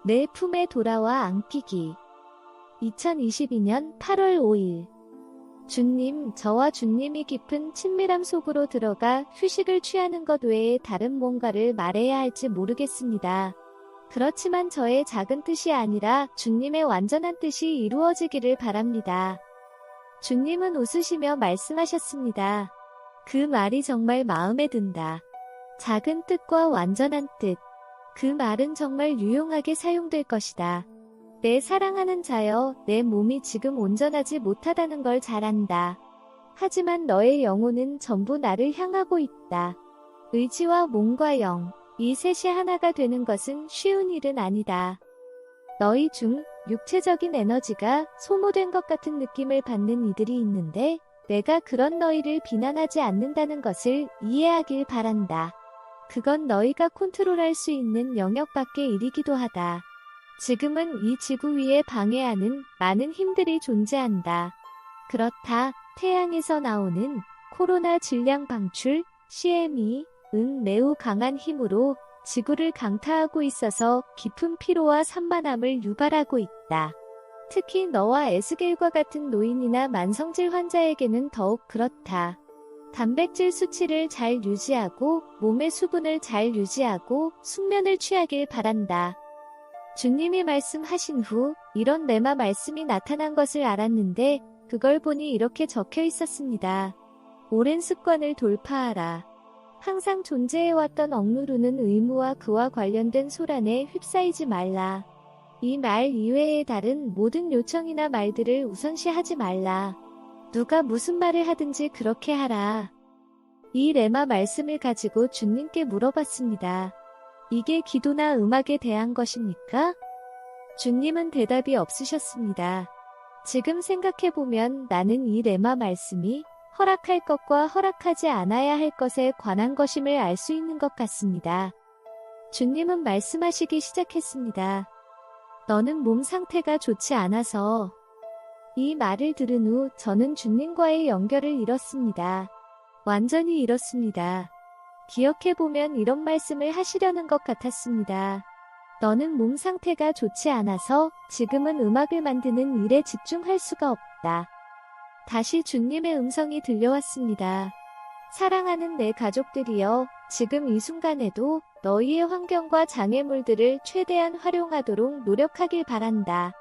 내 품에 돌아와 안기기. 2022년 8월 5일. 주님, 저와 주님이 깊은 친밀함 속으로 들어가 휴식을 취하는 것 외에 다른 뭔가를 말해야 할지 모르겠습니다. 그렇지만 저의 작은 뜻이 아니라 주님의 완전한 뜻이 이루어지기를 바랍니다. 주님은 웃으시며 말씀하셨습니다. 그 말이 정말 마음에 든다. 작은 뜻과 완전한 뜻. 그 말은 정말 유용하게 사용될 것이다. 내 사랑하는 자여, 내 몸이 지금 온전하지 못하다는 걸 잘 안다. 하지만 너의 영혼은 전부 나를 향하고 있다. 의지와 몸과 영, 이 셋이 하나가 되는 것은 쉬운 일은 아니다. 너희 중 육체적인 에너지가 소모된 것 같은 느낌을 받는 이들이 있는데 내가 그런 너희를 비난하지 않는다는 것을 이해하길 바란다. 그건 너희가 컨트롤할 수 있는 영역 밖의 일이기도 하다. 지금은 이 지구 위에 방해하는 많은 힘들이 존재한다. 그렇다. 태양에서 나오는 코로나 질량 방출, CME,은 매우 강한 힘으로 지구를 강타하고 있어서 깊은 피로와 산만함을 유발하고 있다. 특히 너와 에스겔과 같은 노인이나 만성질 환자에게는 더욱 그렇다. 단백질 수치를 잘 유지하고 몸의 수분을 잘 유지하고 숙면을 취하길 바란다. 주님이 말씀하신 후 이런 레마 말씀이 나타난 것을 알았는데 그걸 보니 이렇게 적혀 있었습니다. 오랜 습관을 돌파하라. 항상 존재해왔던 억누르는 의무와 그와 관련된 소란에 휩싸이지 말라. 이 말 이외의 다른 모든 요청이나 말들을 우선시하지 말라. 누가 무슨 말을 하든지 그렇게 하라. 이 레마 말씀을 가지고 주님께 물어봤습니다. 이게 기도나 음악에 대한 것입니까? 주님은 대답이 없으셨습니다. 지금 생각해보면 나는 이 레마 말씀이 허락할 것과 허락하지 않아야 할 것에 관한 것임을 알 수 있는 것 같습니다. 주님은 말씀하시기 시작했습니다. 너는 몸 상태가 좋지 않아서. 이 말을 들은 후 저는 주님과의 연결을 잃었습니다. 완전히 잃었습니다. 기억해보면 이런 말씀을 하시려는 것 같았습니다. 너는 몸 상태가 좋지 않아서 지금은 음악을 만드는 일에 집중할 수가 없다. 다시 주님의 음성이 들려왔습니다. 사랑하는 내 가족들이여, 지금 이 순간에도 너희의 환경과 장애물들을 최대한 활용하도록 노력하길 바란다.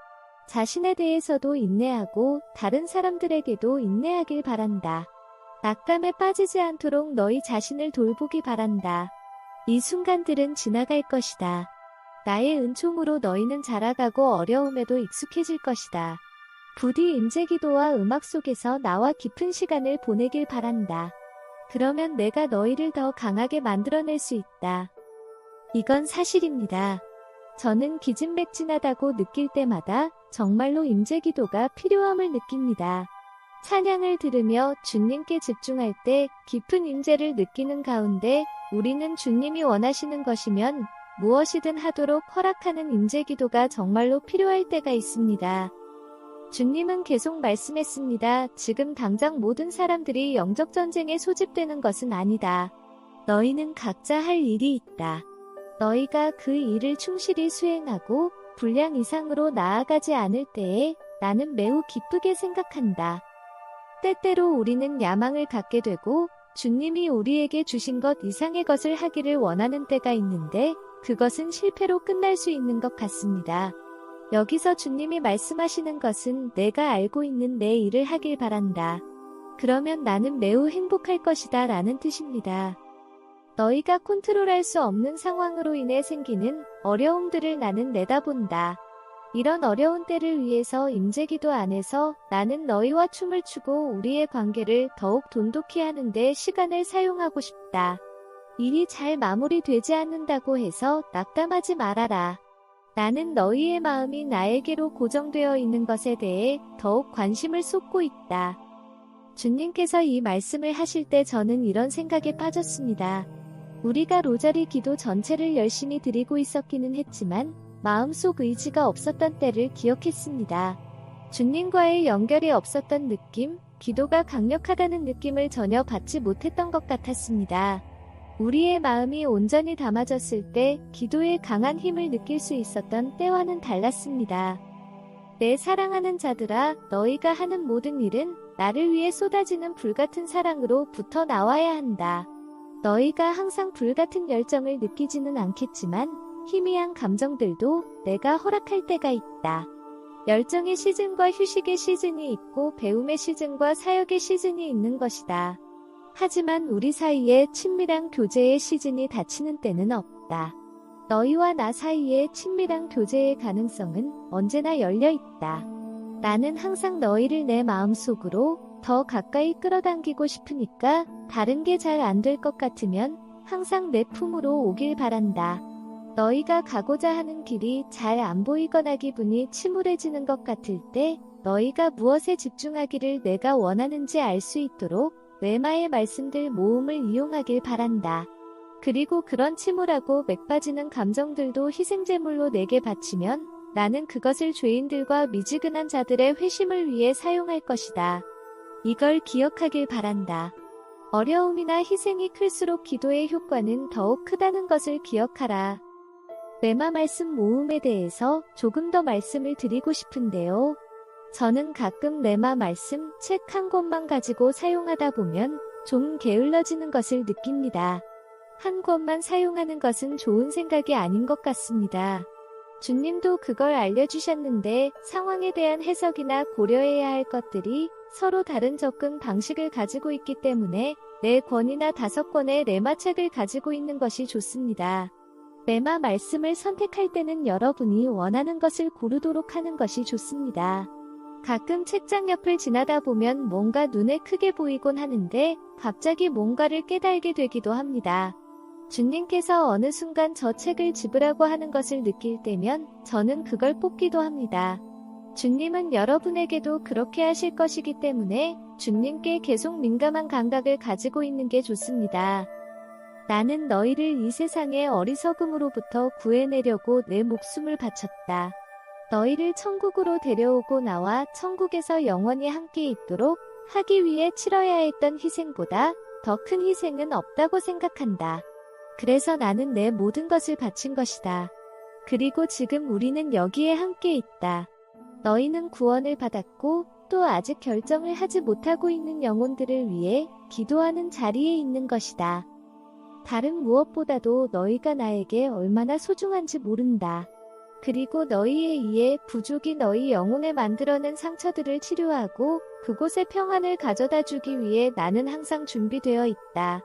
자신에 대해서도 인내하고 다른 사람들에게도 인내하길 바란다. 낙담에 빠지지 않도록 너희 자신을 돌보기 바란다. 이 순간들은 지나갈 것이다. 나의 은총으로 너희는 자라가고 어려움에도 익숙해질 것이다. 부디 임재기도와 음악 속에서 나와 깊은 시간을 보내길 바란다. 그러면 내가 너희를 더 강하게 만들어낼 수 있다. 이건 사실입니다. 저는 기진맥진하다고 느낄 때마다 정말로 임재기도가 필요함을 느낍니다. 찬양을 들으며 주님께 집중할 때 깊은 임재를 느끼는 가운데 우리는 주님이 원하시는 것이면 무엇이든 하도록 허락하는 임재기도가 정말로 필요할 때가 있습니다. 주님은 계속 말씀했습니다. 지금 당장 모든 사람들이 영적 전쟁에 소집되는 것은 아니다. 너희는 각자 할 일이 있다. 너희가 그 일을 충실히 수행하고 분량 이상으로 나아가지 않을 때에 나는 매우 기쁘게 생각한다. 때때로 우리는 야망을 갖게 되고 주님이 우리에게 주신 것 이상의 것을 하기를 원하는 때가 있는데 그것은 실패로 끝날 수 있는 것 같습니다. 여기서 주님이 말씀하시는 것은 내가 알고 있는 내 일을 하길 바란다. 그러면 나는 매우 행복할 것이다 라는 뜻입니다. 너희가 컨트롤할 수 없는 상황으로 인해 생기는 어려움들을 나는 내다본다. 이런 어려운 때를 위해서 임재기도 안에서 나는 너희와 춤을 추고 우리의 관계를 더욱 돈독히 하는데 시간을 사용하고 싶다. 일이 잘 마무리되지 않는다고 해서 낙담하지 말아라. 나는 너희의 마음이 나에게로 고정되어 있는 것에 대해 더욱 관심을 쏟고 있다. 주님께서 이 말씀을 하실 때 저는 이런 생각에 빠졌습니다. 우리가 로자리 기도 전체를 열심히 드리고 있었기는 했지만 마음속 의지가 없었던 때를 기억했습니다. 주님과의 연결이 없었던 느낌, 기도가 강력하다는 느낌을 전혀 받지 못했던 것 같았습니다. 우리의 마음이 온전히 담아졌을 때 기도에 강한 힘을 느낄 수 있었던 때와는 달랐습니다. 내 사랑하는 자들아, 너희가 하는 모든 일은 나를 위해 쏟아지는 불같은 사랑으로 붙어 나와야 한다. 너희가 항상 불같은 열정을 느끼지는 않겠지만 희미한 감정들도 내가 허락할 때가 있다. 열정의 시즌과 휴식의 시즌이 있고 배움의 시즌과 사역의 시즌이 있는 것이다. 하지만 우리 사이에 친밀한 교제의 시즌이 닫히는 때는 없다. 너희와 나 사이의 친밀한 교제의 가능성은 언제나 열려 있다. 나는 항상 너희를 내 마음속으로 더 가까이 끌어당기고 싶으니까 다른 게 잘 안 될 것 같으면 항상 내 품으로 오길 바란다. 너희가 가고자 하는 길이 잘 안 보이거나 기분이 침울해지는 것 같을 때 너희가 무엇에 집중하기를 내가 원하는지 알 수 있도록 뇌마의 말씀들 모음을 이용하길 바란다. 그리고 그런 침울하고 맥빠지는 감정들도 희생제물로 내게 바치면 나는 그것을 죄인들과 미지근한 자들의 회심을 위해 사용할 것이다. 이걸 기억하길 바란다. 어려움이나 희생이 클수록 기도의 효과는 더욱 크다는 것을 기억하라. 뇌마 말씀 모음에 대해서 조금 더 말씀을 드리고 싶은데요. 저는 가끔 뇌마 말씀 책 한 권만 가지고 사용하다 보면 좀 게을러지는 것을 느낍니다. 한 권만 사용하는 것은 좋은 생각이 아닌 것 같습니다. 주님도 그걸 알려주셨는데 상황에 대한 해석이나 고려해야 할 것들이 서로 다른 접근 방식을 가지고 있기 때문에 4권이나 5권의 레마 책을 가지고 있는 것이 좋습니다. 레마 말씀을 선택할 때는 여러분이 원하는 것을 고르도록 하는 것이 좋습니다. 가끔 책장 옆을 지나다 보면 뭔가 눈에 크게 보이곤 하는데 갑자기 뭔가를 깨달게 되기도 합니다. 주님께서 어느 순간 저 책을 집으라고 하는 것을 느낄 때면 저는 그걸 뽑기도 합니다. 주님은 여러분에게도 그렇게 하실 것이기 때문에 주님께 계속 민감한 감각을 가지고 있는 게 좋습니다. 나는 너희를 이 세상의 어리석음으로부터 구해내려고 내 목숨을 바쳤다. 너희를 천국으로 데려오고 나와 천국에서 영원히 함께 있도록 하기 위해 치러야 했던 희생보다 더 큰 희생은 없다고 생각한다. 그래서 나는 내 모든 것을 바친 것이다. 그리고 지금 우리는 여기에 함께 있다. 너희는 구원을 받았고 또 아직 결정을 하지 못하고 있는 영혼들을 위해 기도하는 자리에 있는 것이다. 다른 무엇보다도 너희가 나에게 얼마나 소중한지 모른다. 그리고 너희에 의해 부족이 너희 영혼에 만들어낸 상처들을 치료하고 그곳에 평안을 가져다 주기 위해 나는 항상 준비되어 있다.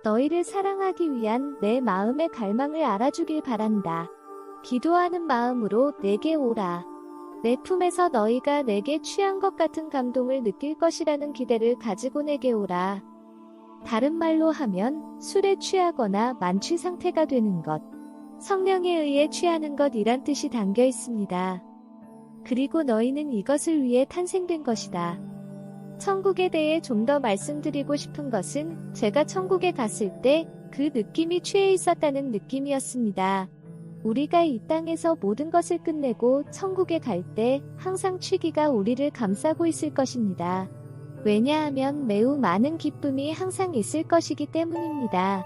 너희를 사랑하기 위한 내 마음의 갈망을 알아주길 바란다. 기도하는 마음으로 내게 오라. 내 품에서 너희가 내게 취한 것 같은 감동을 느낄 것이라는 기대를 가지고 내게 오라. 다른 말로 하면 술에 취하거나 만취 상태가 되는 것, 성령에 의해 취하는 것이란 뜻이 담겨 있습니다. 그리고 너희는 이것을 위해 탄생된 것이다. 천국에 대해 좀 더 말씀드리고 싶은 것은 제가 천국에 갔을 때 그 느낌이 취해 있었다는 느낌이었습니다. 우리가 이 땅에서 모든 것을 끝내고 천국에 갈 때 항상 취기가 우리를 감싸고 있을 것입니다. 왜냐하면 매우 많은 기쁨이 항상 있을 것이기 때문입니다.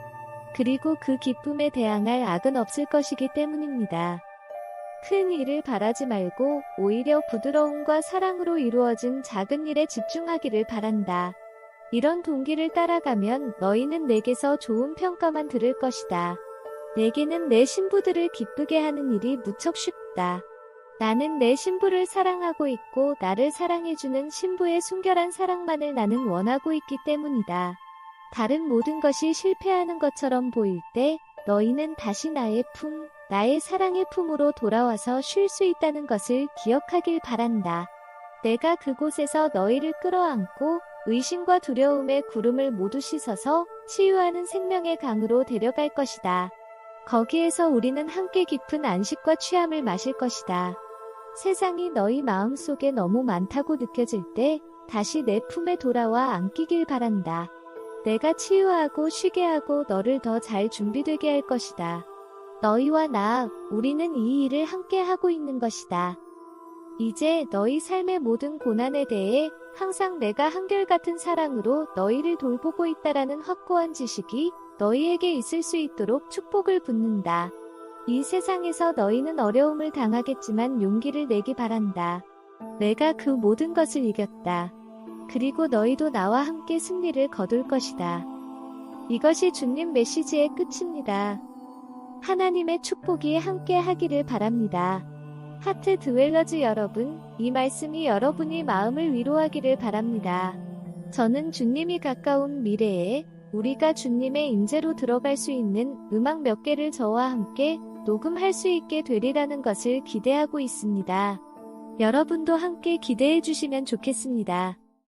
그리고 그 기쁨에 대항할 악은 없을 것이기 때문입니다. 큰 일을 바라지 말고 오히려 부드러움과 사랑으로 이루어진 작은 일에 집중하기를 바란다. 이런 동기를 따라가면 너희는 내게서 좋은 평가만 들을 것이다. 내게는 내 신부들을 기쁘게 하는 일이 무척 쉽다. 나는 내 신부를 사랑하고 있고 나를 사랑해주는 신부의 순결한 사랑만을 나는 원하고 있기 때문이다. 다른 모든 것이 실패하는 것처럼 보일 때 너희는 다시 나의 품, 나의 사랑의 품으로 돌아와서 쉴 수 있다는 것을 기억하길 바란다. 내가 그곳에서 너희를 끌어안고 의심과 두려움의 구름을 모두 씻어서 치유하는 생명의 강으로 데려갈 것이다. 거기에서 우리는 함께 깊은 안식과 취함을 마실 것이다. 세상이 너희 마음속에 너무 많다고 느껴질 때 다시 내 품에 돌아와 안기길 바란다. 내가 치유하고 쉬게 하고 너를 더 잘 준비되게 할 것이다. 너희와 나, 우리는 이 일을 함께 하고 있는 것이다. 이제 너희 삶의 모든 고난에 대해 항상 내가 한결같은 사랑으로 너희를 돌보고 있다라는 확고한 지식이 너희에게 있을 수 있도록 축복을 붓는다. 이 세상에서 너희는 어려움을 당하겠지만 용기를 내기 바란다. 내가 그 모든 것을 이겼다. 그리고 너희도 나와 함께 승리를 거둘 것이다. 이것이 주님 메시지의 끝입니다. 하나님의 축복이 함께 하기를 바랍니다. 하트 드웰러즈 여러분, 이 말씀이 여러분의 마음을 위로하기를 바랍니다. 저는 주님이 가까운 미래에 우리가 주님의 임재로 들어갈 수 있는 음악 몇 개를 저와 함께 녹음할 수 있게 되리라는 것을 기대하고 있습니다. 여러분도 함께 기대해 주시면 좋겠습니다.